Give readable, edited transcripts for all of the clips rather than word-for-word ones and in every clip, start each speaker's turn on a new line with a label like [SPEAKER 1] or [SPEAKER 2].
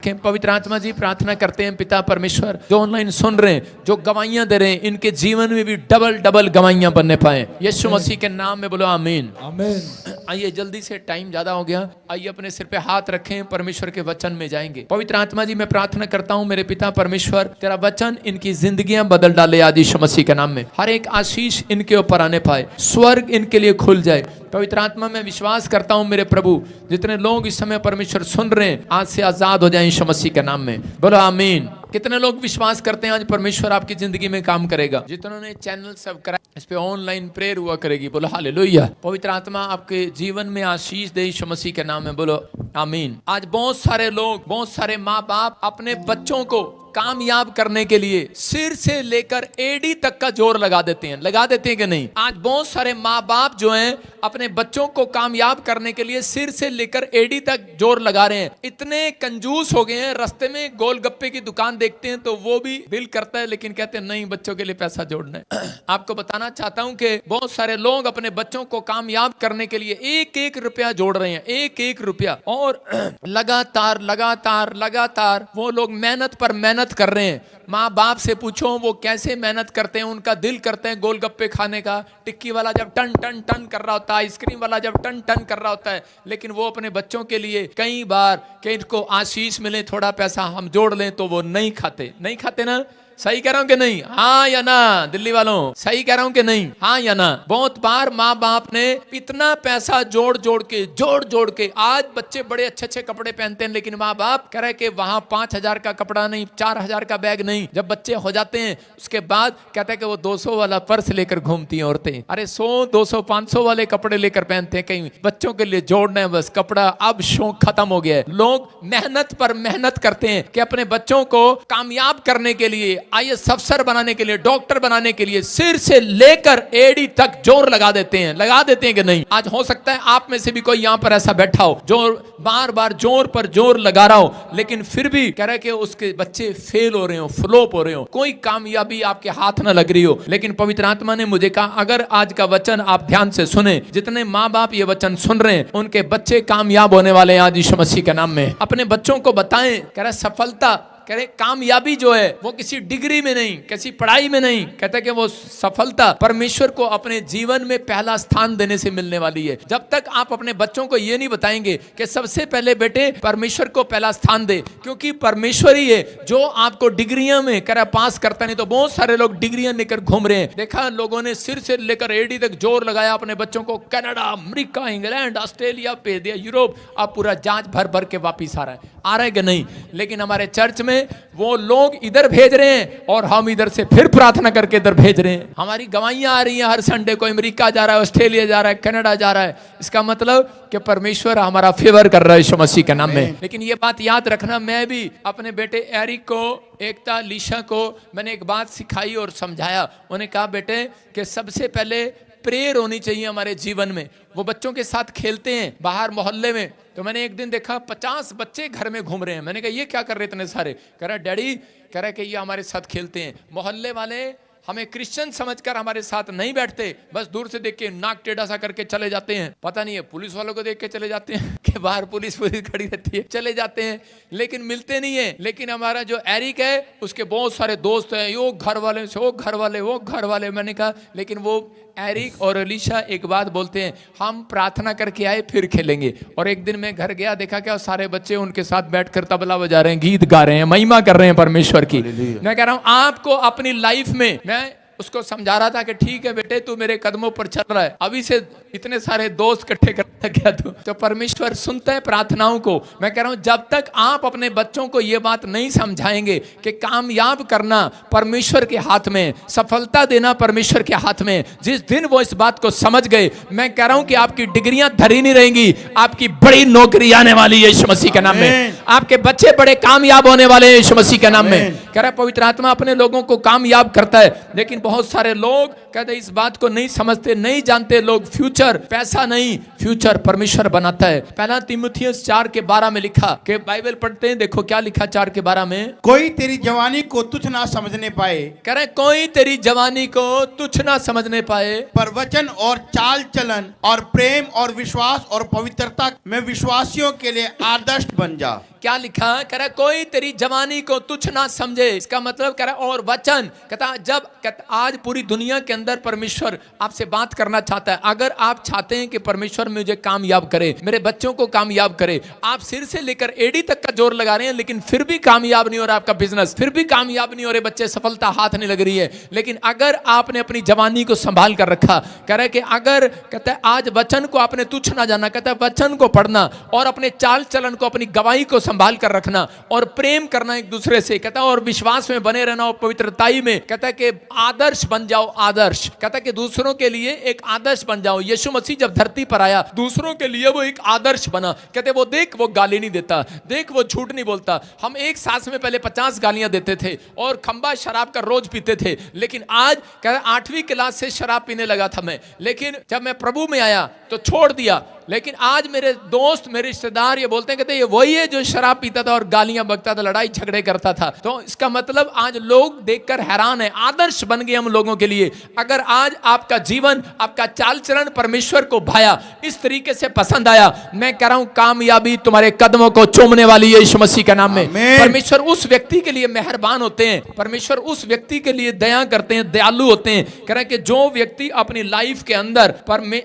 [SPEAKER 1] कि पवित्र आत्मा जी प्रार्थना करते हैं पिता परमेश्वर जो ऑनलाइन सुन रहे हैं, जो गवाहियां दे रहे हैं, इनके जीवन में भी डबल डबल गवाहियां बनने पाए यीशु मसीह के नाम में बोलो आमीन
[SPEAKER 2] आमीन।
[SPEAKER 1] आइए जल्दी से, टाइम ज्यादा हो गया। आइए अपने सिर पे हाथ रखें, परमेश्वर के वचन में जाएंगे। पवित्र आत्मा जी मैं प्रार्थना करता हूँ मेरे पिता परमेश्वर तेरा वचन इनकी जिंदगियां बदल डाले आज यीशु मसीह के नाम में। हर एक आशीष इनके ऊपर आने पाए, स्वर्ग इनके लिए खुल जाए। पवित्र आत्मा में विश्वास करता हूं मेरे प्रभु जितने लोग इस समय परमेश्वर सुन रहे हैं आज से आजाद हो जाएं यीशु मसीह के नाम में। बोलो आमीन। कितने लोग विश्वास करते हैं आज परमेश्वर आपकी जिंदगी में काम करेगा? जितनों ने चैनल सब्सक्राइब, इस पे ऑनलाइन प्रेयर हुआ करेगी। बोलो हालेलुया। पवित्र आत्मा आपके जीवन में आशीष दे यीशु मसीह के नाम में। बोलो आमीन। आज बहुत सारे लोग, बहुत सारे माँ बाप अपने बच्चों को कामयाब करने के लिए सिर से लेकर एड़ी तक का जोर लगा देते हैं कि नहीं? आज बहुत सारे माँ बाप जो हैं अपने बच्चों को कामयाब करने के लिए सिर से लेकर एड़ी तक जोर लगा रहे हैं। इतने कंजूस हो गए हैं, रास्ते में गोलगप्पे की दुकान देखते हैं तो वो भी बिल करता है, लेकिन कहते हैं नहीं बच्चों के लिए पैसा जोड़ना है। आपको बताना चाहता हूं कि बहुत सारे लोग अपने बच्चों को कामयाब करने के लिए एक एक रुपया जोड़ रहे हैं, एक एक रुपया, और लगातार लगातार लगातार वो लोग मेहनत पर मेहनत कर रहे हैं। माँ बाप से पूछो वो कैसे मेहनत करते हैं। उनका दिल करते हैं गोलगप्पे खाने का, टिक्की वाला जब टन टन टन कर रहा होता है, आइसक्रीम वाला जब टन टन कर रहा होता है, लेकिन वो अपने बच्चों के लिए कई बार कि इनको आशीष मिले, थोड़ा पैसा हम जोड़ लें, तो वो नहीं खाते ना। सही कह रहा हूं कि नहीं? हाँ या ना? दिल्ली वालों सही कह रहा हूं कि नहीं? हाँ या ना? बहुत बार माँ बाप ने इतना पैसा जोड़ जोड़ के आज बच्चे बड़े अच्छे अच्छे कपड़े पहनते हैं, लेकिन माँ बाप कह रहे कि वहां 5,000 का कपड़ा नहीं, 4,000 का बैग नहीं। जब बच्चे हो जाते हैं उसके बाद कहते हैं कि वो 200 वाला पर्स लेकर घूमती हैं औरतें। अरे 100, 200, 500 वाले कपड़े लेकर पहनते हैं, कहीं बच्चों के लिए जोड़ना है बस कपड़ा। अब शौक खत्म हो गया है। लोग मेहनत पर मेहनत करते हैं कि अपने बच्चों को कामयाब करने के लिए, आईएएस अफसर बनाने के लिए, डॉक्टर बनाने के लिए सिर से लेकर एड़ी तक जोर लगा देते हैं कि नहीं? आज हो सकता है आप में से भी कोई यहाँ पर ऐसा बैठा हो जो बार बार जोर पर जोर लगा रहा हो, लेकिन फिर भी कह रहे कि उसके बच्चे फेल हो रहे हो, फ्लॉप हो रहे हो, कोई कामयाबी आपके हाथ न लग रही हो। लेकिन पवित्र आत्मा ने मुझे कहा अगर आज का वचन आप ध्यान से सुने, जितने माँ बाप ये वचन सुन रहे हैं उनके बच्चे कामयाब होने वाले हैं आज यीशु मसीह के नाम में। अपने बच्चों को बताएं, कह रहे सफलता, कह रहे कामयाबी जो है वो किसी डिग्री में नहीं, किसी पढ़ाई में नहीं, कहते कि वो सफलता परमेश्वर को अपने जीवन में पहला स्थान देने से मिलने वाली है। जब तक आप अपने बच्चों को ये नहीं बताएंगे कि सबसे पहले बेटे परमेश्वर को पहला स्थान दे, क्योंकि परमेश्वर ही है जो आपको डिग्रियां में कह रहा पास करता। नहीं तो बहुत सारे लोग डिग्रियां लेकर घूम रहे हैं। देखा लोगों ने सिर से लेकर एडी तक जोर लगाया अपने बच्चों को, कनाडा, अमेरिका, इंग्लैंड, ऑस्ट्रेलिया भेज दिया, यूरोप, अब पूरा जांच भर भर के वापिस आ रहा है कि नहीं? लेकिन हमारे चर्च में वो लोग इधर भेज रहे हैं और हम इधर से फिर प्रार्थना करके इधर भेज रहे हैं। हमारी गवाहियां आ रही हैं हर संडे को, अमेरिका जा रहा है, ऑस्ट्रेलिया जा रहा है, कनाडा जा रहा है। इसका मतलब कि परमेश्वर हमारा फेवर कर रहा है यीशु मसीह के नाम में। लेकिन ये बात याद रखना, मैं भी अपने बेटे एरिक को, एकता, लीशा को मैंने एक बात सिखाई और समझाया। उन्हें कहा बेटे कि सबसे पहले प्रेयर होनी चाहिए हमारे जीवन में। वो बच्चों के साथ खेलते हैं बाहर मोहल्ले में, तो मैंने एक दिन देखा 50 बच्चे घर में घूम रहे हैं। मैंने कहा ये क्या कर रहे इतने सारे? कह रहा डैडी, कह रहा कि ये हमारे साथ खेलते हैं। मोहल्ले वाले हमें क्रिश्चियन समझकर हमारे साथ नहीं बैठते, बस दूर से देख के नाक टेढ़ा सा करके चले जाते हैं। पता नहीं है पुलिस वालों को देख के चले जाते हैं कि बाहर पुलिस खड़ी रहती है, चले जाते हैं, लेकिन मिलते नहीं है। लेकिन हमारा जो एरिक है उसके बहुत सारे दोस्त हैं, यो घर वाले से वो घर वाले, वो घर वाले। मैंने कहा लेकिन वो एरिक और अलीशा एक बात बोलते हैं, हम प्रार्थना करके आए फिर खेलेंगे। और एक दिन मैं घर गया, देखा क्या सारे बच्चे उनके साथ बैठकर तबला बजा रहे हैं, गीत गा रहे हैं, महिमा कर रहे हैं परमेश्वर की। मैं कह रहा हूं आपको अपनी लाइफ में, मैं उसको समझा रहा था कि ठीक है बेटे तू मेरे कदमों पर चल रहा है, अभी से इतने सारे दोस्त इकट्ठे करता गया तू, तो परमेश्वर सुनता है प्रार्थनाओं को। मैं कह रहा हूं जब तक आप अपने बच्चों को ये बात नहीं समझाएंगे कि कामयाब करना परमेश्वर के हाथ में, सफलता देना परमेश्वर के हाथ में, जिस दिन वो इस बात को समझ गए, मैं कह रहा हूं कि आपकी डिग्रियां धरी नहीं रहेंगी, आपकी बड़ी नौकरी आने वाली है यीशु मसीह के नाम में, आपके बच्चे बड़े कामयाब होने वाले हैं यीशु मसीह के नाम में। कह रहा पवित्र आत्मा अपने लोगों को कामयाब करता है, लेकिन बहुत सारे लोग कहते इस बात को नहीं समझते, नहीं जानते लोग। फ्यूचर पैसा नहीं, फ्यूचर परमेश्वर बनाता है। पहला तीमुथियुस 4:12 में लिखा कि बाइबल पढ़ते हैं, देखो क्या लिखा 4:12 में,
[SPEAKER 2] कोई तेरी जवानी को तुच्छ ना समझने पाए,
[SPEAKER 1] कह रहे कोई तेरी जवानी को तुच्छ ना समझने पाए,
[SPEAKER 2] पर वचन और चाल चलन और प्रेम और विश्वास और पवित्रता में विश्वासियों के लिए आदर्श बन जा।
[SPEAKER 1] क्या लिखा, कह रहा कोई तेरी जवानी को तुच्छ ना समझे। इसका मतलब कह रहा और वचन कहता जब आज पूरी दुनिया के अंदर परमेश्वर आपसे बात करना चाहता है। अगर आप चाहते हैं कि परमेश्वर मुझे कामयाब करे, मेरे बच्चों को कामयाब करे, आप सिर से लेकर एड़ी तक का जोर लगा रहे हैं लेकिन फिर भी कामयाब नहीं हो रहा आपका बिजनेस, फिर भी कामयाब नहीं हो रहे बच्चे, सफलता हाथ नहीं लग रही है। लेकिन अगर आपने अपनी जवानी को संभाल कर रखा, कह रहे कि अगर कहता है आज वचन को आपने तुच्छ ना जाना, कहता है वचन को पढ़ना और अपने चाल चलन को, अपनी गवाही को संभाल कर रखना और प्रेम करना एक दूसरे से, कहता है और विश्वास में बने रहना और पवित्रताई में, कहता है कि आदर्श बन जाओ। आदर्श कहता है कि दूसरों के लिए एक आदर्श बन जाओ। यीशु मसीह जब धरती पर आया दूसरों के लिए वो एक आदर्श बना। कहते वो देख वो गाली नहीं देता, देख वो झूठ नहीं बोलता। हम एक सांस में पहले 50 गालियां देते थे और खंबा शराब का रोज पीते थे, लेकिन आज कहता 8वीं क्लास से शराब पीने लगा था मैं, लेकिन जब मैं प्रभु में आया तो छोड़ दिया। लेकिन आज मेरे दोस्त, मेरे रिश्तेदार ये बोलते हैं, कहते ये वही है जो शराब पीता था और गालियां बकता था, लड़ाई झगड़े करता था। तो इसका मतलब आज लोग देखकर हैरान है, आदर्श बन गए हम लोगों के लिए। अगर आज आपका जीवन, आपका चाल चलन परमेश्वर को भाया, इस तरीके से पसंद आया, मैं कह रहा हूं कामयाबी तुम्हारे कदमों को चूमने वाली है यीशु मसीह के नाम में। परमेश्वर उस व्यक्ति के लिए मेहरबान होते हैं, परमेश्वर उस व्यक्ति के लिए दया करते हैं, दयालु होते हैं। कह रहे हैं कि जो व्यक्ति अपनी लाइफ के अंदर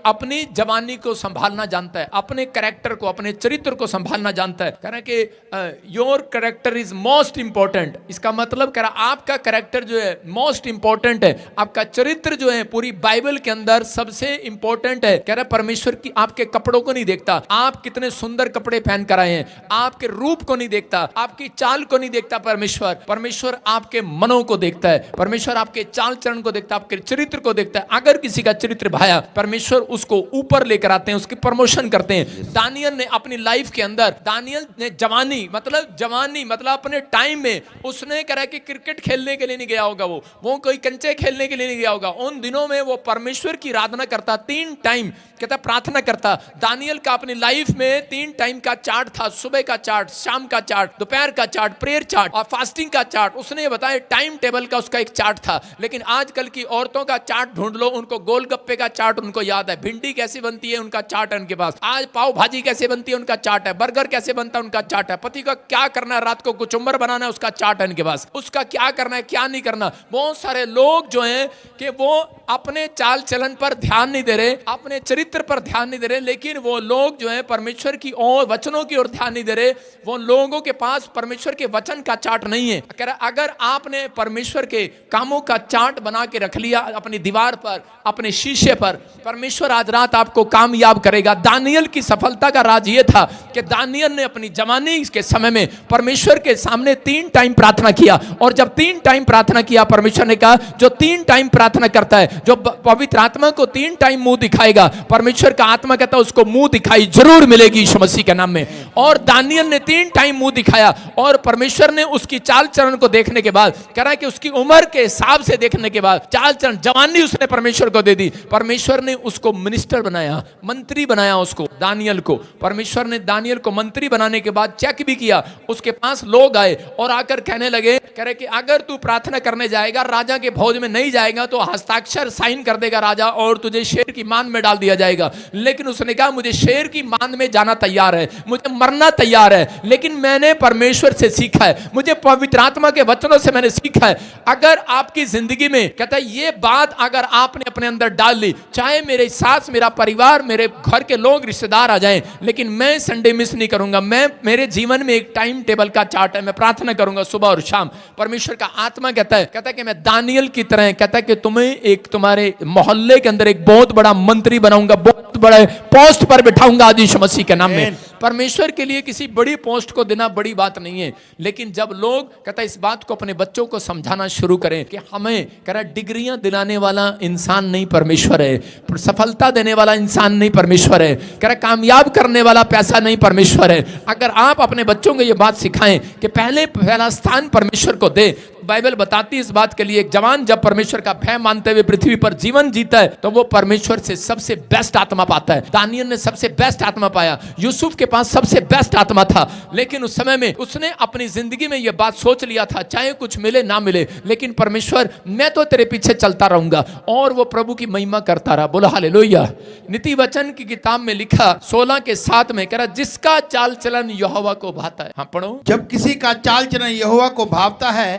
[SPEAKER 1] अपनी जवानी को संभालना जानता है, अपने कैरेक्टर को, अपने चरित्र को संभालना जानता है, कह रहे हैं कि your character is most important. इसका मतलब कह रहा आपका कैरेक्टर जो है मोस्ट इंपॉर्टेंट है, आपका चरित्र जो है पूरी बाइबल के अंदर सबसे इंपॉर्टेंट है। कह रहा परमेश्वर की आपके कपड़ों को नहीं देखता, आप कितने सुंदर कपड़े पहन कर आए हैं, आपके रूप को नहीं देखता, आपकी चाल को नहीं देखता परमेश्वर। परमेश्वर आपके मनों को देखता है, परमेश्वर आपके चाल चलन को देखता है, आपके चरित्र को देखता है। अगर किसी का चरित्र भाया, परमेश्वर उसको ऊपर लेकर आते हैं, उसकी प्रमोशन करते हैं। दानियल ने अपनी लाइफ के अंदर, दानियल ने जवानी मतलब अपने टाइम में उसने कहा कि क्रिकेट खेलने के लिए नहीं गया होगा, वो कोई कंचे खेलने के लिए नहीं गया होगा। उन दिनों में वो परमेश्वर की आराधना करता, 3 टाइम कहता प्रार्थना करता। दानियल का अपनी लाइफ में 3 टाइम का चार्ट था, सुबह का चार्ट, शाम का चार्ट, दोपहर का चार्ट, प्रेयर चार्ट और फास्टिंग का चार्ट। उसने बताया टाइम टेबल का उसका एक चार्ट था। लेकिन आजकल की औरतों का चार्ट ढूंढ लो, उनको गोलगप्पे का चार्ट उनको याद है, भिंडी कैसी बनती है उनका चार्ट है उनके पास, आज पाव भाजी कैसे बनती है उनका चार्ट है, बर्गर कैसे बनता है उनका चार्ट है, पति का क्या करना है, रात को कुचुम्बर बनाना है उसका चार्ट है उनके पास, उसका क्या करना है क्या नहीं करना। बहुत सारे लोग जो हैं कि वो अपने चाल चलन पर ध्यान नहीं दे रहे, अपने चरित्र पर ध्यान नहीं दे रहे, लेकिन वो लोग जो है परमेश्वर की ओर, वचनों की ओर ध्यान नहीं दे रहे। वो लोगों के पास परमेश्वर के वचन का चार्ट नहीं है। अगर आपने परमेश्वर के कामों का चार्ट बना के रख लिया अपनी दीवार पर, अपने शीशे पर, परमेश्वर आज रात आपको कामयाब करेगा। दानियल की सफलता का राज ये था कि दानियल ने अपनी जवानी के समय में परमेश्वर के सामने 3 टाइम प्रार्थना किया, और जब 3 टाइम प्रार्थना किया, परमेश्वर ने कहा जो 3 टाइम प्रार्थना करता है, जो पवित्र आत्मा को 3 टाइम मुंह दिखाएगा, परमेश्वर का आत्मा कहता है उसको मुंह दिखाई जरूर मिलेगी यीशु मसीह के नाम में। और दानियल ने 3 टाइम मुंह दिखाया, और परमेश्वर ने उसकी चाल चलन को देखने के बाद, कह रहा है कि उसकी उम्र के हिसाब से देखने के बाद, चाल चलन, जवानी उसने परमेश्वर को दे दी। परमेश्वर ने उसको मिनिस्टर बनाया, मंत्री बनाया उसको, दानियल को। परमेश्वर ने दानियल को मंत्री बनाने के बाद चेक भी किया। उसके पास लोग आए और आकर कहने लगे, कह रहे कि अगर तू प्रार्थना करने जाएगा, राजा के भोज में नहीं जाएगा तो हस्ताक्षर साइन कर देगा राजा और तुझे शेर की मान में डाल दिया जाएगा। लेकिन उसने कहा मुझे शेर की मान में जाना तैयार है, मुझे मरना तैयार है, लेकिन मैंने परमेश्वर से सीखा है, मुझे पवित्र आत्मा के वचनों से मैंने सीखा है। अगर आपकी जिंदगी में कहता है ये बात अगर आपने अपने अंदर डाल ली, चाहे मेरे साथ मेरा परिवार, मेरे घर के लोग, रिश्तेदार आ जाएं, लेकिन मैं संडे मिस नहीं करूंगा, मैं, मेरे जीवन में एक टाइम टेबल का चार्ट है, मैं प्रार्थना करूंगा सुबह और शाम। परमेश्वर का आत्मा कहता है कि मैं दानियल की तरह, कहता है कि तुम्हें एक, तुम्हारे मोहल्ले के अंदर एक बहुत बड़ा मंत्री बनाऊंगा, बहुत बड़े पोस्ट पर बिठाऊंगा आज यीशु मसीह के नाम में। परमेश्वर के लिए किसी बड़ी पोस्ट को देना बड़ी बात नहीं है, लेकिन जब लोग कहता है इस बात को अपने बच्चों को समझाना शुरू करें कि हमें कह रहा डिग्रियां दिलाने वाला इंसान नहीं परमेश्वर है, सफलता देने वाला इंसान नहीं परमेश्वर है, कह रहा कामयाब करने वाला पैसा नहीं परमेश्वर है। अगर आप अपने बच्चों को यह बात सिखाएं कि पहला स्थान परमेश्वर को दे, बाइबल बताती है इस बात के लिए, एक जवान जब परमेश्वर का भय मानते हुए पृथ्वी पर जीवन जीता है तो वो परमेश्वर से सबसे बेस्ट आत्मा पाता है। दानियल ने सबसे बेस्ट आत्मा पाया, यूसुफ के पास सबसे बेस्ट आत्मा था, लेकिन उस समय में उसने अपनी जिंदगी में यह बात सोच लिया था, चाहे कुछ मिले ना मिले, लेकिन परमेश्वर मैं तो तेरे पीछे चलता रहूंगा, और वो प्रभु की महिमा करता रहा। बोला हालेलुया। नीति वचन की किताब में लिखा 16:7 में कह रहा, जिसका चाल चलन यहोवा को भाता है। हाँ पढ़ो।
[SPEAKER 2] जब किसी का चाल चलन यहोवा को भावता है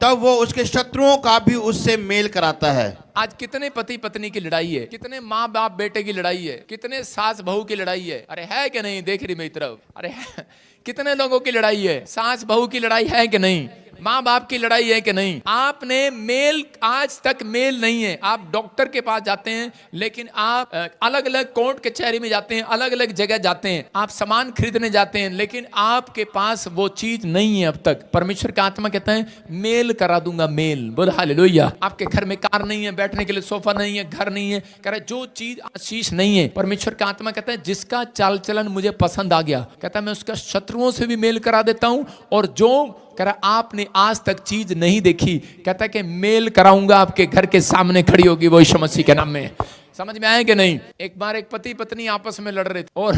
[SPEAKER 2] तब वो उसके शत्रुओं का भी उससे मेल कराता है।
[SPEAKER 1] आज कितने पति पत्नी की लड़ाई है, कितने माँ बाप बेटे की लड़ाई है, कितने सास बहू की लड़ाई है। अरे है कि नहीं? देख रही मेरी तरफ। अरे कितने लोगों की लड़ाई है, सास बहू की लड़ाई है कि नहीं, माँ बाप की लड़ाई है कि नहीं। आपने मेल, आज तक मेल नहीं है। आप डॉक्टर के पास जाते हैं, लेकिन आप अलग अलग कोर्ट कचहरी में जाते हैं, अलग अलग जगह जाते हैं, आप सामान खरीदने जाते हैं, लेकिन आपके पास वो चीज नहीं है अब तक। परमेश्वर का आत्मा कहता है मेल करा दूंगा, मेल। बोल हालेलुया। आपके घर में कार नहीं है, बैठने के लिए सोफा नहीं है, घर नहीं है, कह रहा जो चीज आशीष नहीं है, परमेश्वर का आत्मा कहता है जिसका चाल चलन मुझे पसंद आ गया, कहता है मैं उसका शत्रुओं से भी मेल करा देता हूं, और जो कह रहा आपने आज तक चीज नहीं देखी, कहता है कि मेल कराऊंगा, आपके घर के सामने खड़ी होगी वो यीशु मसीह के नाम में। समझ में आए कि नहीं? एक बार एक पति पत्नी आपस में लड़ रहे थे और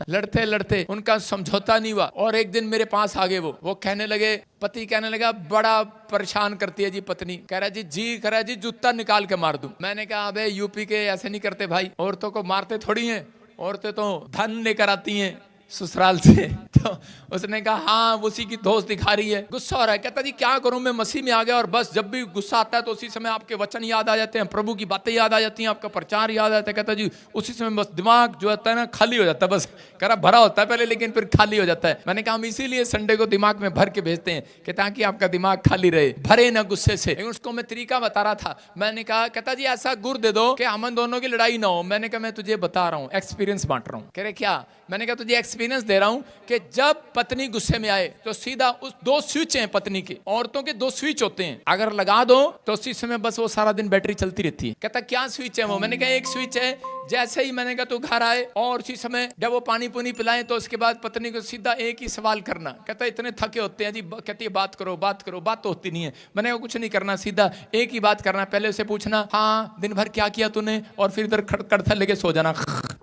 [SPEAKER 1] लड़ते लड़ते उनका समझौता नहीं हुआ, और एक दिन मेरे पास आ गए वो कहने लगे, पति कहने लगा बड़ा परेशान करती है जी पत्नी। कह रहा जी कह रहा जी जूता निकाल के मार दूं। मैंने कहा अबे यूपी के ऐसे नहीं करते भाई, औरतों को मारते थोड़ी हैं, औरतें तो धन लेकर आती हैं ससुराल से। तो उसने कहा हाँ उसी की दोस्त दिखा रही है। गुस्सा हो रहा है, कहता जी क्या करूं, मैं मसीह में आ गया और बस जब भी गुस्सा आता है तो उसी समय आपके वचन याद आ जाते हैं, प्रभु की बातें याद आ जाती हैं, आपका प्रचार याद आता है। कहता जी उसी समय बस दिमाग जो होता है ना खाली हो जाता है, बस कह रहा भरा होता है पहले लेकिन फिर खाली हो जाता है। मैंने कहा हम इसीलिए संडे को दिमाग में भर के भेजते हैं कि ताकि आपका दिमाग खाली रहे, भरे ना गुस्से से। लेकिन उसको मैं तरीका बता रहा था। मैंने कहा कहता जी ऐसा गुर दे दो कि हम दोनों की लड़ाई ना हो। मैंने कहा मैं तुझे बता रहा हूँ, एक्सपीरियंस बांट रहा हूँ। कह रहे क्या? मैंने कहा तुझे एक्सपीरियंस दे रहा हूं कि जब पत्नी गुस्से में आए तो सीधा उस दो स्विच हैं पत्नी के, औरतों के दो स्विच होते हैं, अगर लगा दो तो उसी समय बस वो सारा दिन बैटरी चलती रहती है। कहता क्या स्विच है वो? मैंने कहा एक स्विच है, जैसे ही मैंने कहा तू घर आए और उसी समय जब वो पानी पुनी पिलाए तो उसके बाद पत्नी को सीधा एक ही सवाल करना। कहता इतने थके होते हैं जी, कहती है बात करो बात करो, बात तो होती नहीं है। मैंने कहा कुछ नहीं करना, सीधा एक ही बात करना, पहले उसे पूछना हाँ दिन भर क्या किया तूने, और फिर इधर खड़खड़ लेके सो जाना।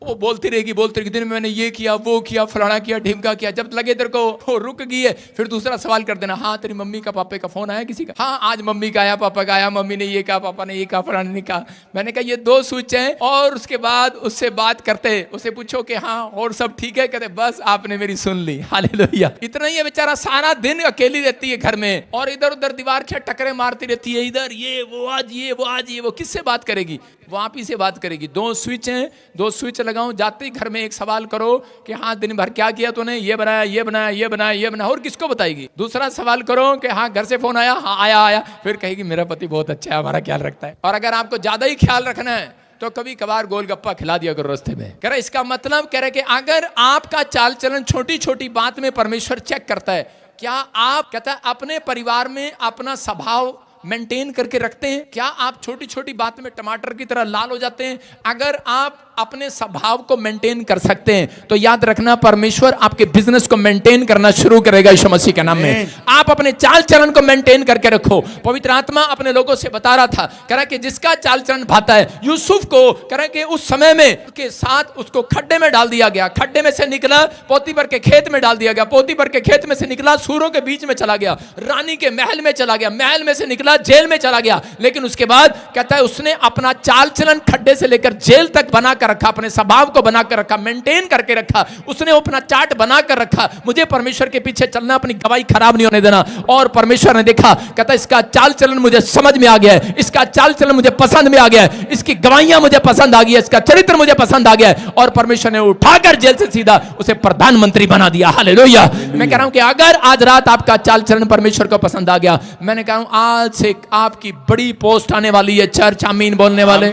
[SPEAKER 1] वो बोलती रहेगी दिन में मैंने ये किया वो किया फलाना किया ढिमका किया, जब लगे तेरे को वो रुक गई है फिर दूसरा सवाल कर देना, हाँ तेरी मम्मी का पापा का फोन आया किसी का? हाँ आज मम्मी का आया, पापा का आया, मम्मी ने ये कहा, पापा ने ये कहा, फलाने ने कहा। मैंने कहा ये दो स्विच हैं, और उसके बाद उससे बात करते, उसे पूछो कि हाँ और सब ठीक है, कहते बस आपने मेरी सुन ली, हालेलुया। इतना ही है, बेचारा सारा दिन अकेली रहती है घर में और इधर उधर दीवार के टकरे मारती रहती है, इधर ये वो आज ये वो आज ये वो, किससे बात करेगी? वो आप ही से बात करेगी। दो स्विच हैं, दो स्विच लगाओ, जाते ही घर में एक सवाल करो कि हाँ दिन भर क्या किया तूने, ये बनाया ये बनाया ये बनाया ये बनाया, और किसको बताएगी? दूसरा सवाल करो कि हाँ घर से फोन आया, हाँ आया आया, फिर कहेगी मेरा पति बहुत अच्छा है, हमारा ख्याल रखता है। और अगर आपको ज्यादा ही ख्याल रखना है तो कभी कभार गोलगप्पा खिला दिया करो रास्ते में। कह रहा इसका मतलब कह रहे कि अगर आपका चाल चलन छोटी छोटी बात में परमेश्वर चेक करता है, क्या आप कहता है अपने परिवार में अपना स्वभाव मेंटेन करके रखते हैं? क्या आप छोटी छोटी बात में टमाटर की तरह लाल हो जाते हैं? अगर आप अपने स्वभाव को मेंटेन कर सकते हैं तो याद रखना परमेश्वर आपके बिजनेस को मेंटेन करना शुरू करेगा यीशु मसीह के नाम में। आप अपने चाल चलन को मेंटेन करके रखो। पवित्र आत्मा अपने लोगों से बता रहा था, कह रहा कि जिसका चाल चलन भाता है, यूसुफ को कह रहा कि उस समय में के साथ उसको खड्डे में डाल दिया गया, खड्डे में से निकला पोतीफर के खेत में डाल दिया गया, पोतीफर के खेत में से निकला सूरों के बीच में चला गया, रानी के महल में चला गया, महल में से निकला जेल में चला गया। लेकिन उसके बाद कहता है उसने अपना चाल चलन खड्डे से लेकर जेल तक बनाकर रखा, अपने स्वभाव को बनाकर रखा, मेंटेन करके रखा, उसने अपना चार्ट बनाकर रखा। मुझे परमेश्वर के पीछे चलना, अपनी गवाही खराब नहीं होने देना। और परमेश्वर ने देखा, कहता इसका चाल चलन मुझे समझ में आ गया है, इसका चाल चलन मुझे पसंद में आ गया है, इसकी गवाहियां मुझे पसंद आ गई है, इसका चरित्र मुझे पसंद आ गया है। और परमेश्वर ने उठाकर जेल से सीधा उसे प्रधानमंत्री बना दिया। हालेलुया। मैं कह रहा हूं कि अगर आज रात आपका चाल चलन परमेश्वर को पसंद आ गया, मैंने कहा हूं आज से आपकी बड़ी पोस्ट आने वाली है। चर्च आमीन बोलने वाले।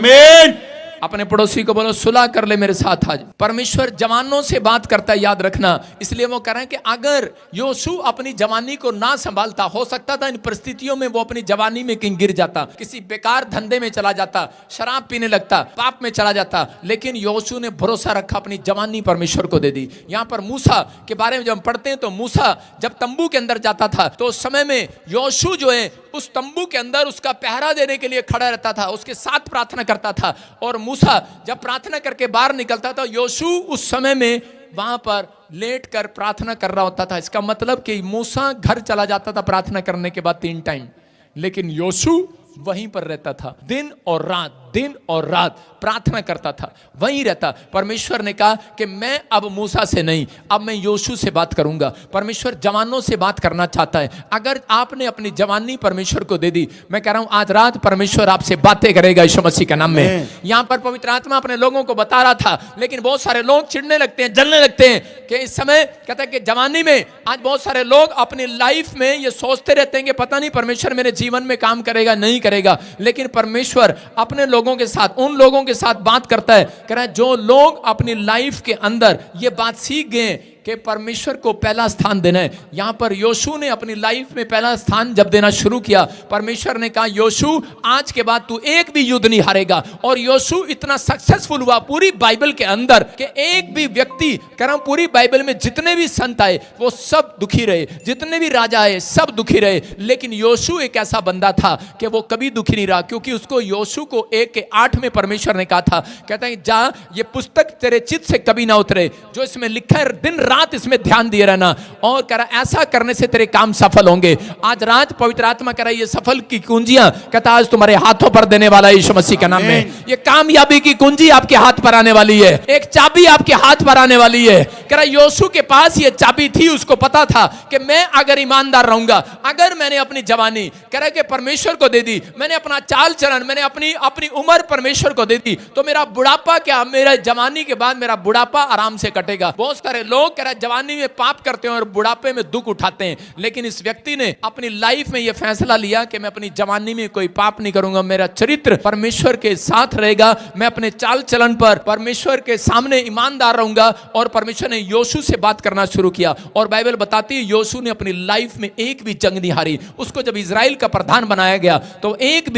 [SPEAKER 1] अपने पड़ोसी को बोलो सुलह कर ले मेरे साथ आज। परमेश्वर जवानों से बात करता है, याद रखना। इसलिए वो कह रहे हैं कि अगर योशू अपनी जवानी को ना संभालता, हो सकता था इन परिस्थितियों में वो अपनी जवानी में कहीं गिर जाता, किसी बेकार धंधे में चला जाता, शराब पीने लगता, पाप में चला जाता। लेकिन योशू ने भरोसा रखा, अपनी जवानी परमेश्वर को दे दी। यहाँ पर मूसा के बारे में जब हम पढ़ते हैं तो मूसा जब तंबू के अंदर जाता था तो उस समय में योशू जो है उस तंबू के अंदर उसका पहरा देने के लिए खड़ा रहता था, उसके साथ प्रार्थना करता था। और मूसा जब प्रार्थना करके बाहर निकलता था, योशू उस समय में वहां पर लेट कर प्रार्थना कर रहा होता था। इसका मतलब कि मूसा घर चला जाता था प्रार्थना करने के बाद 3 टाइम, लेकिन योशू वहीं पर रहता था, दिन और रात प्रार्थना करता था, वहीं रहता। परमेश्वर ने कहा कि मैं अब मूसा से नहीं, अब मैं योशू से बात करूंगा। परमेश्वर जवानों से बात करना चाहता है। अगर आपने अपनी जवानी परमेश्वर को दे दी, मैं कह रहा हूं आज रात परमेश्वर आपसे बातें करेगा यीशु मसीह के नाम में। यहां पर पवित्र आत्मा अपने लोगों को बता रहा था, लेकिन बहुत सारे लोग चिढ़ने लगते हैं, जलने लगते हैं कि इस समय कहता है कि जवानी में आज बहुत सारे लोग अपनी लाइफ में ये सोचते रहते हैं कि पता नहीं परमेश्वर मेरे जीवन में काम करेगा नहीं करेगा। लेकिन परमेश्वर अपने लोगों के साथ, उन लोगों के साथ बात करता है, कह रहा है जो लोग अपनी लाइफ के अंदर ये बात सीख गए कि परमेश्वर को पहला स्थान देना है। यहां पर योशू ने अपनी लाइफ में पहला स्थान जब देना शुरू किया, परमेश्वर ने कहा योशू आज के बाद तू एक भी युद्ध नहीं हारेगा। और योशू इतना सक्सेसफुल हुआ पूरी बाइबल के अंदर कि एक भी व्यक्ति, कह रहा हूं पूरी बाइबल में जितने भी संत आए वो सब दुखी रहे, जितने भी राजा आए सब दुखी रहे। लेकिन योशू एक ऐसा बंदा था कि वो कभी दुखी नहीं रहा, क्योंकि उसको योशू को 1:8 में परमेश्वर ने कहा था, कहता है जा ये पुस्तक तेरे चित्त से कभी ना उतरे, जो इसमें लिखा है दिन रात इसमें ध्यान दिए रहना, और कह रहा ऐसा करने से तेरे काम सफल होंगे। आज रात पवित्र आत्मा कह रहा है ये सफल की कुंजियां कहता आज तुम्हारे हाथों पर देने वाला है यीशु मसीह के नाम में। ये कामयाबी की कुंजी आपके हाथ पर आने वाली है, एक चाबी आपके हाथ पर आने वाली है। कह रहा योशू के पास ये चाबी थी, उसको पता था कि मैं अगर ईमानदार रहूंगा, अगर मैंने अपनी जवानी कह रहा कि परमेश्वर को दे दी, मैंने अपना चाल चलन, मैंने अपनी उम्र परमेश्वर को दे दी, तो मेरा बुढ़ापा क्या, मेरा जवानी के बाद मेरा बुढ़ापा आराम से कटेगा। बहुत सारे लोग कह रहा जवानी में पाप करते हैं और बुढ़ापे में दुख उठाते हैं, लेकिन इस व्यक्ति ने अपनी लाइफ में यह फैसला लिया कि मैं अपनी जवानी में कोई पाप नहीं करूंगा, मेरा चरित्र परमेश्वर के साथ रहेगा, मैं अपने चाल चलन पर परमेश्वर के सामने ईमानदार रहूंगा। और परमेश्वर ने योशू से बात करना शुरू किया, और बाइबल बताती है योशू ने अपनी लाइफ में एक भी जंग नहीं हारी। उसको जब इजराइल का प्रधान बनाया गया तो एक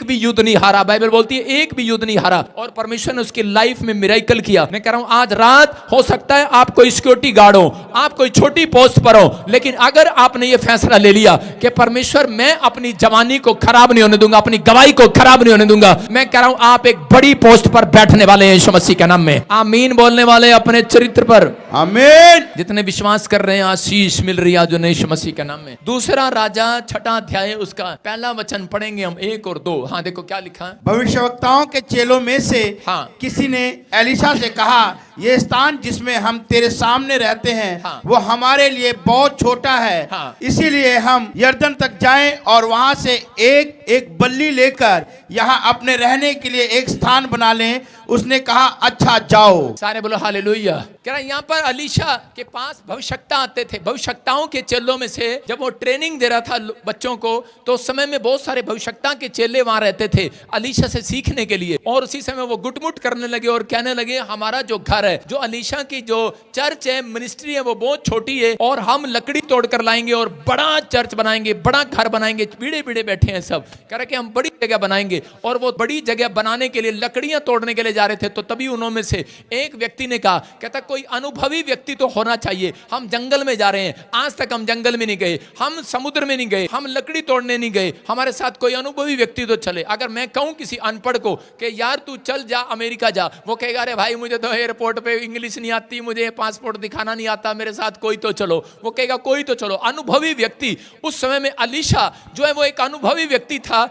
[SPEAKER 1] भी युद्ध नहीं हारा, बाइबल बोलती है एक भी युद्ध नहीं हारा, और परमेश्वर ने उसकी लाइफ में मिरेकल किया। मैं कह रहा हूं आज रात हो सकता है आप कोई सिक्योरिटी गार्ड हो, आप कोई छोटी पोस्ट पर हो, लेकिन अगर आपने ये फैसला ले लिया कि परमेश्वर मैं अपनी जवानी को खराब नहीं होने दूंगा, अपनी गवाही को खराब नहीं होने दूंगा, मैं कह रहा हूं आप एक बड़ी पोस्ट पर बैठने वाले हैं यीशु मसीह के नाम में। आमीन बोलने वाले अपने चरित्र पर
[SPEAKER 2] आमीन।
[SPEAKER 1] जितने विश्वास कर रहे हैं आशीष मिल रही है जो यीशु मसीह के नाम में। दूसरा राजा 6 अध्याय उसका पहला वचन पढ़ेंगे हम 1 और 2। हाँ देखो क्या लिखा है।
[SPEAKER 2] भविष्यवक्ताओं के चेलों में से किसी ने एलिशा से कहा ये स्थान जिसमें हम तेरे सामने रहते हैं वो हमारे लिए बहुत छोटा है, इसीलिए हम यरदन तक जाएं और वहां से एक बल्ली लेकर यहाँ अपने रहने के लिए एक स्थान बना लें। उसने कहा अच्छा जाओ। सारे बोलो हालेलुया। कह रहा यहाँ पर एलीशा के पास भविष्यवक्ता आते थे, भविष्यवक्ताओं के चेलों में से जब वो ट्रेनिंग दे रहा था बच्चों को, तो उस समय में बहुत सारे भविष्यवक्ता के चेले वहां रहते थे एलीशा से सीखने के लिए। और उसी समय वो गुटमुट करने लगे और कहने लगे हमारा जो घर है, जो एलीशा की जो चर्च है, मिनिस्ट्री है, वो बहुत छोटी है और हम लकड़ी तोड़कर लाएंगे और बड़ा चर्च बनाएंगे, बड़ा घर बनाएंगे, बीड़े बीड़े बैठे हैं सब, कह रहे कि हम बड़ी जगह बनाएंगे। और वो बड़ी जगह बनाने के लिए लकड़ियां तोड़ने के लिए जा रहे थे। तो तभी उन्होंने से एक व्यक्ति ने कहा, कहता कोई अनुभवी व्यक्ति तो होना चाहिए, हम जंगल में जा रहे हैं, आज तक हम जंगल में नहीं गए, हम समुद्र में नहीं गए, हम लकड़ी तोड़ने नहीं गए, हमारे साथ कोई अनुभवी व्यक्ति तो चले। अगर मैं कहूं किसी अनपढ़ को कि यार तू चल जा अमेरिका जा, वो कहेगा अरे भाई मुझे तो एयरपोर्ट पे इंग्लिश नहीं आती, मुझे पासपोर्ट दिखाना नहीं आता, मेरे साथ कोई तो चलो। वो कहेगा कोई तो चलो। अनुभवी व्यक्ति उस समय में एलीशा जो है वो एक अनुभवी व्यक्ति था,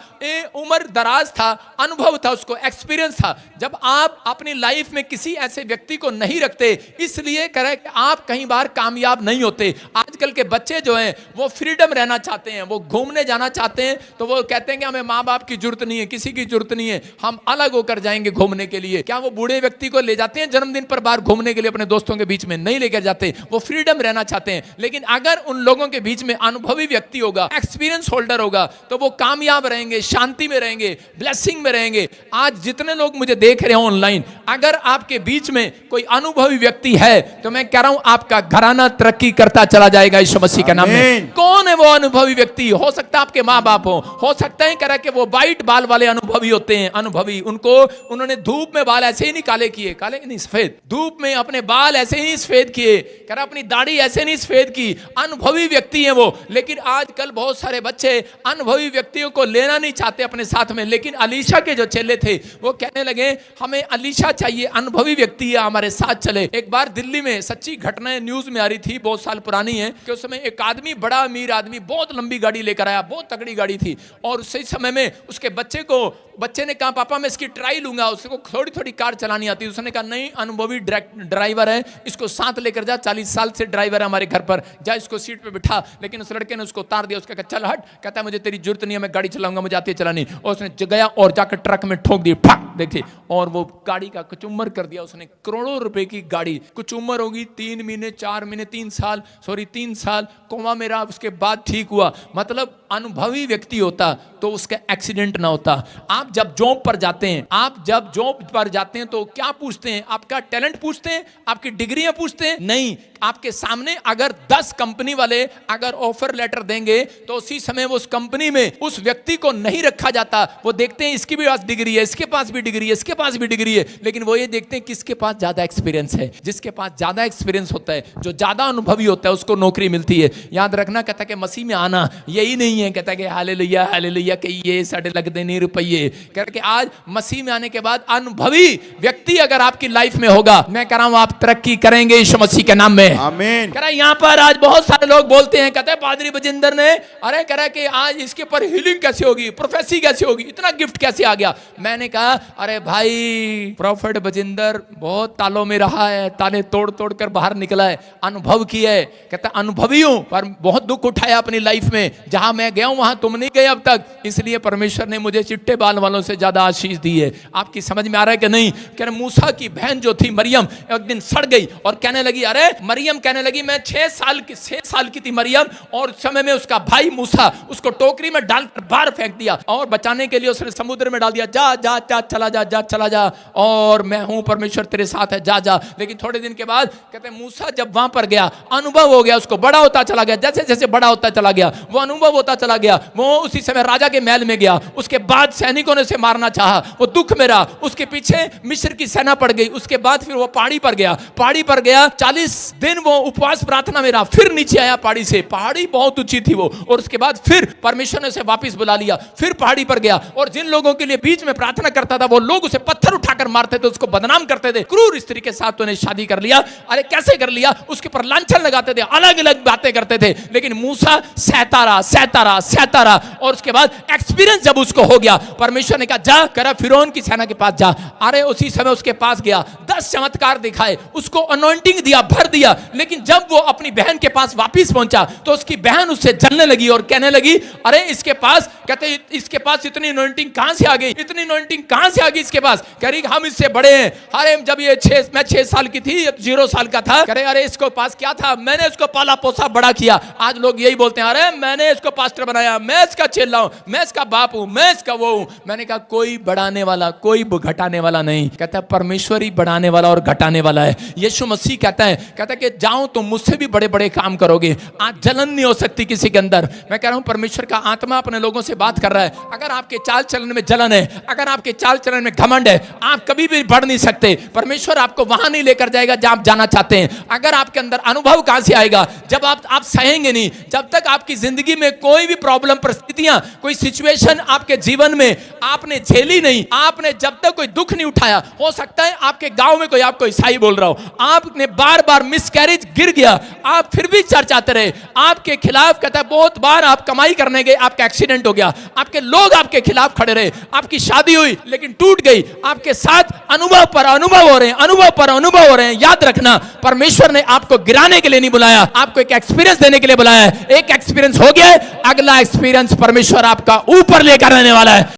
[SPEAKER 2] उम्र दराज था, अनुभव था, उसको एक्सपीरियंस था। जब आप अपनी लाइफ में किसी ऐसे व्यक्ति को नहीं रखते, इसलिए कह कि आप कई बार कामयाब नहीं होते। आजकल के बच्चे जो हैं वो फ्रीडम रहना चाहते हैं, वो घूमने जाना चाहते हैं, तो वो कहते हैं कि हमें माँ बाप की जरूरत नहीं है, किसी की जरूरत नहीं है, हम अलग होकर जाएंगे घूमने के लिए। क्या वो बूढ़े व्यक्ति को ले जाते हैं जन्मदिन पर बाहर घूमने के लिए अपने दोस्तों के बीच में? नहीं लेकर जाते, वो फ्रीडम रहना चाहते हैं। लेकिन अगर उन लोगों के बीच में अनुभवी व्यक्ति होगा, एक्सपीरियंस होल्डर होगा, तो वो कामयाब रहेंगे, शांति
[SPEAKER 1] शांति में रहेंगे, ब्लेसिंग में रहेंगे। आज जितने लोग मुझे देख रहे हैं ऑनलाइन, अगर आपके बीच में कोई अनुभवी व्यक्ति है तो मैं कह रहा हूं आपका घराना तरक्की करता चला जाएगा यीशु मसीह के नाम में। कौन है वो अनुभवी व्यक्ति? हो सकता है आपके माँ बाप हो सकता है कह कि वो वाइट बाल वाले अनुभवी होते हैं। अनुभवी उन्होंने धूप में बाल ऐसे ही नहीं काले किए, काले नहीं सफेद, धूप में अपने बाल ऐसे ही नहीं सफेद किए, कह रहा अपनी दाढ़ी ऐसे नहीं सफेद की। अनुभवी व्यक्ति है वो। लेकिन आजकल बहुत सारे बच्चे अनुभवी व्यक्तियों को लेना नहीं चाहते अपने साथ में। लेकिन अलीशा के जो चेले थे वो कहने लगे हमें अलीशा चाहिए, अनुभवी व्यक्ति है हमारे साथ चले। एक बार दिल्ली में सच्ची घटना न्यूज में आ रही थी, बहुत साल पुरानी है, कि उस समय एक आदमी, बड़ा अमीर आदमी, बहुत लंबी गाड़ी लेकर आया, बहुत तगड़ी गाड़ी थी, और उसी समय में उसके बच्चे ने कहा पापा मैं इसकी ट्राई लूंगा, उसको थोड़ी थोड़ी कार चलानी आती है। उसने कहा नहीं, अनुभवी ड्राइवर है, इसको साथ लेकर जा, 40 साल से ड्राइवर है हमारे घर पर, जा इसको सीट पे बिठा। लेकिन उस लड़के ने उसको उतार दिया, उसका चल हट, कहता है मुझे तेरी जरूरत नहीं है, मैं गाड़ी चलाऊंगा, मुझे आती है चलानी। और उसने गया और जाकर ट्रक में ठोक दी, फक देखिए, और वो गाड़ी का कचूमर कर दिया उसने। करोड़ों रुपए की गाड़ी कचूमर होगी, 3 महीने 4 महीने 3 साल कोमा में रहा, उसके बाद ठीक हुआ। मतलब अनुभवी व्यक्ति होता तो उसका एक्सीडेंट ना होता। आप जब जॉब पर जाते हैं तो क्या पूछते हैं? आपका टैलेंट पूछते हैं? आपकी डिग्रियां पूछते हैं? नहीं, आपके सामने अगर 10 कंपनी वाले अगर ऑफर लेटर देंगे तो उसी समय वो उस कंपनी में उस व्यक्ति को नहीं रखा जाता। वो देखते हैं इसकी भी पास डिग्री है, इसके पास भी डिग्री है, इसके पास भी डिग्री है, लेकिन वो ये देखते हैं किसके पास ज्यादा एक्सपीरियंस है। जिसके पास ज्यादा एक्सपीरियंस होता है, जो ज्यादा अनुभवी होता है, उसको नौकरी मिलती है। याद रखना, कहता है कि मसीह में आना यही नहीं है, कहता है कि हालेलुया हालेलुया कि ये साढ़े लगते नहीं रुपये, कहता कि आज मसीह में आने के बाद अनुभवी व्यक्ति अगर आपकी लाइफ में होगा, मैं कह रहा हूं आप तरक्की करेंगे यीशु मसीह के नाम में।
[SPEAKER 2] आमीन।
[SPEAKER 1] कह रहा यहाँ पर आज बहुत सारे लोग बोलते हैं, कहते हैं पादरी बजिंदर ने, अरे कह रहा कि आज इसके ऊपर हीलिंग कैसे होगी, प्रोफेसी कैसे होगी, इतना गिफ्ट कैसे आ गया। मैंने कहा अरे भाई, प्रोफेट बजिंदर बहुत तालों में रहा है, ताले तोड़ तोड़ कर बाहर निकला है, अनुभव किया है। कहता अनुभवी हूं, पर बहुत दुख उठाया अपनी लाइफ में, जहां मैं गया हूं वहां तुम नहीं गए अब तक, इसलिए परमेश्वर ने मुझे चिट्टे बाल वालों से ज्यादा आशीष दी है। आपकी समझ में आ रहा है कि नहीं? कह रहे मूसा की बहन जो थी मरियम, एक दिन सड़ गई और कहने लगी, अरे मरियम कहने लगी मैं 6 साल की थी मरियम, और उस समय में उसका भाई मूसा उसको टोकरी में डालकर बाहर फेंक दिया, और बचाने के लिए उसने समुद्र में डाल दिया, जा जा जा चला जा, और मैं हूं परमेश्वर तेरे साथ है, जा जा। लेकिन थोड़े दिन के बाद कहते मूसा जब वहां पर गया, अनुभव हो गया, उसको बड़ा होता चला गया, जैसे जैसे बड़ा होता चला गया वो अनुभव होता चला गया। वो उसी समय राजा के महल में गया, उसके बाद सैनिकों ने उसे मारना चाहा, वो दुख में रहा, उसके पीछे मिस्र की सेना पड़ गई। उसके बाद फिर वो पहाड़ी पर गया 40 दिन वो उपवास प्रार्थना में रहा, फिर नीचे आया पहाड़ी से, पहाड़ी बहुत ऊंची थी वो, और उसके बाद फिर परमेश्वर ने उसे वापस बुला लिया, फिर पहाड़ी पर गया, और जिन लोगों के लिए बीच में प्रार्थना करता था वो लोग उसे पत्थर उठाकर मारते थे, उसको बदनाम करते थे, क्रूर स्त्री के साथ तूने शादी कर लिया, अरे कैसे कर लिया, उसके पर लांछन लगाते थे, अलग अलग बातें करते थे। लेकिन मूसा सहता रहा, और उसके बाद एक्सपीरियंस जब उसको हो गया, परमेश्वर ने कहा जा करा फिरौन की सेना के पास जा। अरे उसी समय उसके पास गया, 10 चमत्कार दिखाए, उसको अनॉइंटिंग दिया, भर दिया। लेकिन जब वो अपनी बहन के पास वापस पहुंचा तो उसकी बहन उससे जलने लगी और कहने लगी, अरे इसके पास, कहते इसके पास इतनी अनॉइंटिंग कहां से आ गई, इतनी अनॉइंटिंग कहां से आ गई इसके पास। कह रही हम इससे बड़े हैं। अरे जब ये मैं 6 साल की थी, 0 साल का था, कह रहे अरे इसको पास क्या था, मैंने इसको पाला पोसा बड़ा किया। आज लोग यही बोलते हैं, अरे मैंने इसको पास्टर बनाया, मैं इसका चेला हूं, मैं इसका बाप हूं, मैं इसका वो हूं। मैंने कहा कोई बढ़ाने वाला, कोई घटाने वाला नहीं, कहता है परमेश्वर ही बढ़ाने वाला और घटाने वाला है। यीशु मसीह कहता है कि जाओ तुम मुझसे भी बड़े बड़े काम करोगे। आज जलन नहीं हो सकती किसी के अंदर। मैं कह रहा हूं परमेश्वर का आत्मा अपने लोगों से बात कर रहा है। अगर आपके चाल चलन में जलन है, अगर आपके चाल चलन में घमंड है, आप कभी भी बढ़ नहीं सकते। परमेश्वर आपको वहां नहीं लेकर जाएगा जहां आप जाना चाहते हैं। अगर आपके अंदर अनुभव कहां से आएगा, जब आप सहेंगे नहीं, जब तक आपकी जिंदगी में कोई भी प्रॉब्लम, परिस्थितियां, कोई सिचुएशन आपके जीवन में आपने झेली नहीं, आपने जब तक कोई दुख नहीं उठाया, हो सकता है आपके गांव में कोई आपको ईसाई बोल रहा हो, आपने बार बार मिसकैरेज गिर गया, आप फिर भी चर्च आते रहे, आपके खिलाफ कहता है बहुत बार आप कमाई करने गए, आपका एक्सीडेंट हो गया, आपके लोग आपके खिलाफ खड़े रहे, आपकी शादी हुई लेकिन टूट गई, आपके साथ अनुभव पर अनुभव हो रहे हैं, अनुभव पर अनुभव हो रहे हैं। याद रखना परमेश्वर ने आपको गिराने के लिए नहीं बुलाया, आपको एक एक्सपीरियंस देने के लिए बुलाया है। एक एक्सपीरियंस हो गया है, अगला एक्सपीरियंस परमेश्वर आपका ऊपर लेकर आने वाला है।